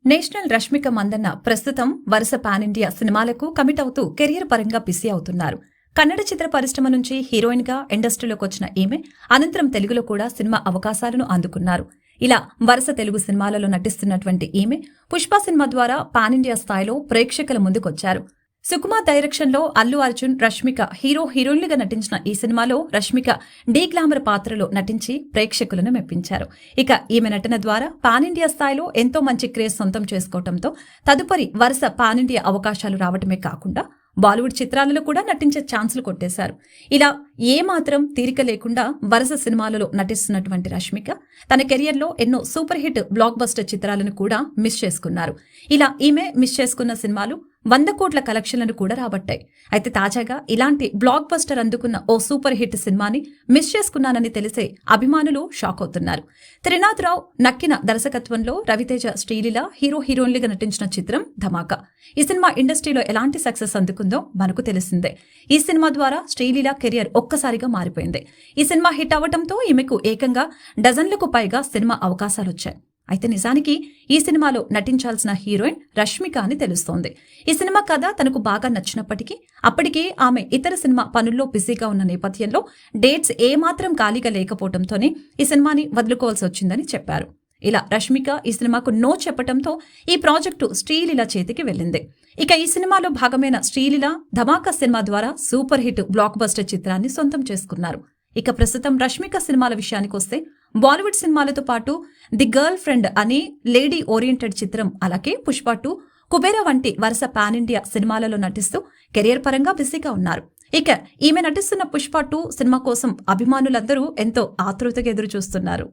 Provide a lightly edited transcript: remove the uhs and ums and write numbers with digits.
National Rashmika Mandanna ప్రస్తుతం వరుస pan India సినిమాలకు కమిట్ అవుతూ కెరియర్ పరంగా బిజీ అవుతున్నారు. కన్నడ చిత్ర పరిశ్రమ నుంచి హీరోయిన్ గా ఇండస్ట్రీలోకి వచ్చిన ఈమె అనంతరం తెలుగులో కూడా సినిమా అవకాశాలను అందుకున్నారు. ఇలా వరుస తెలుగు సినిమాలలో నటిస్తున్నటువంటి ఈమె పుష్ప సినిమా ద్వారా పాన్ ఇండియా స్థాయిలో ప్రేక్షకుల ముందుకొచ్చారు. సుకుమార్ డైరెక్షన్ లో అల్లు అర్జున్, రష్మిక హీరోయిన్లుగా నటించిన ఈ సినిమాలో రష్మిక డీ గ్లామర్ పాత్రలో నటించి ప్రేక్షకులను మెప్పించారు. ఇక ఈమె నటన ద్వారా పాన్ ఇండియా స్థాయిలో ఎంతో మంచి క్రేజ్ సొంతం చేసుకోవడంతో తదుపరి వరుస పాన్ ఇండియా అవకాశాలు రావటమే కాకుండా బాలీవుడ్ చిత్రాలలో కూడా నటించే ఛాన్సులు కొట్టేశారు. ఇలా ఏమాత్రం తీరిక లేకుండా వరుస సినిమాలలో నటిస్తున్నటువంటి రష్మిక తన కెరియర్లో ఎన్నో సూపర్ హిట్ బ్లాక్ బస్టర్ చిత్రాలను కూడా మిస్ చేసుకున్నారు. ఇలా ఈమె మిస్ చేసుకున్న సినిమాలు 100 కోట్ల కలెక్షన్లను కూడా రాబట్టాయి. అయితే తాజాగా ఇలాంటి బ్లాక్ బస్టర్ అందుకున్న ఓ సూపర్ హిట్ సినిమాని మిస్ చేసుకున్నానని తెలిసే అభిమానులు షాక్ అవుతున్నారు. త్రినాథరావు నక్కిన దర్శకత్వంలో రవితేజ, శ్రీలీల హీరోయిన్లుగా నటించిన చిత్రం ధమాకా. ఈ సినిమా ఇండస్ట్రీలో ఎలాంటి సక్సెస్ అందుకుందో మనకు తెలిసిందే. ఈ సినిమా ద్వారా శ్రీలీల కెరియర్ ఒక్కసారిగా మారిపోయింది. ఈ సినిమా హిట్ అవ్వడంతో ఈమెకు ఏకంగా డజన్లకు పైగా సినిమా అవకాశాలొచ్చాయి. అయితే నిజానికి ఈ సినిమాలో నటించాల్సిన హీరోయిన్ రష్మిక అని తెలుస్తోంది. ఈ సినిమా కథ తనకు బాగా నచ్చినప్పటికీ అప్పటికే ఆమె ఇతర సినిమా పనుల్లో బిజీగా ఉన్న నేపథ్యంలో డేట్స్ ఏమాత్రం ఖాళీగా లేకపోవడంతోనే ఈ సినిమాని వదులుకోవాల్సి వచ్చిందని చెప్పారు. ఇలా రష్మిక ఈ సినిమాకు నో చెప్పడంతో ఈ ప్రాజెక్టు శ్రీలీల చేతికి వెళ్ళింది. ఇక ఈ సినిమాలో భాగమైన శ్రీలీల ధమాకా సినిమా ద్వారా సూపర్ హిట్ బ్లాక్ బస్టర్ చిత్రాన్ని సొంతం చేసుకున్నారు. ఇక ప్రస్తుతం రష్మిక సినిమాల విషయానికి వస్తే బాలీవుడ్ సినిమాలతో పాటు ది గర్ల్ ఫ్రెండ్ అనే లేడీ ఓరియంటెడ్ చిత్రం, అలాగే పుష్ప 2, కుబేరా వంటి వరుస పాన్ ఇండియా సినిమాలలో నటిస్తూ కెరియర్ పరంగా బిజీగా ఉన్నారు. ఇక ఈమె నటిస్తున్న పుష్ప 2 సినిమా కోసం అభిమానులందరూ ఎంతో ఆతృతగా ఎదురు చూస్తున్నారు.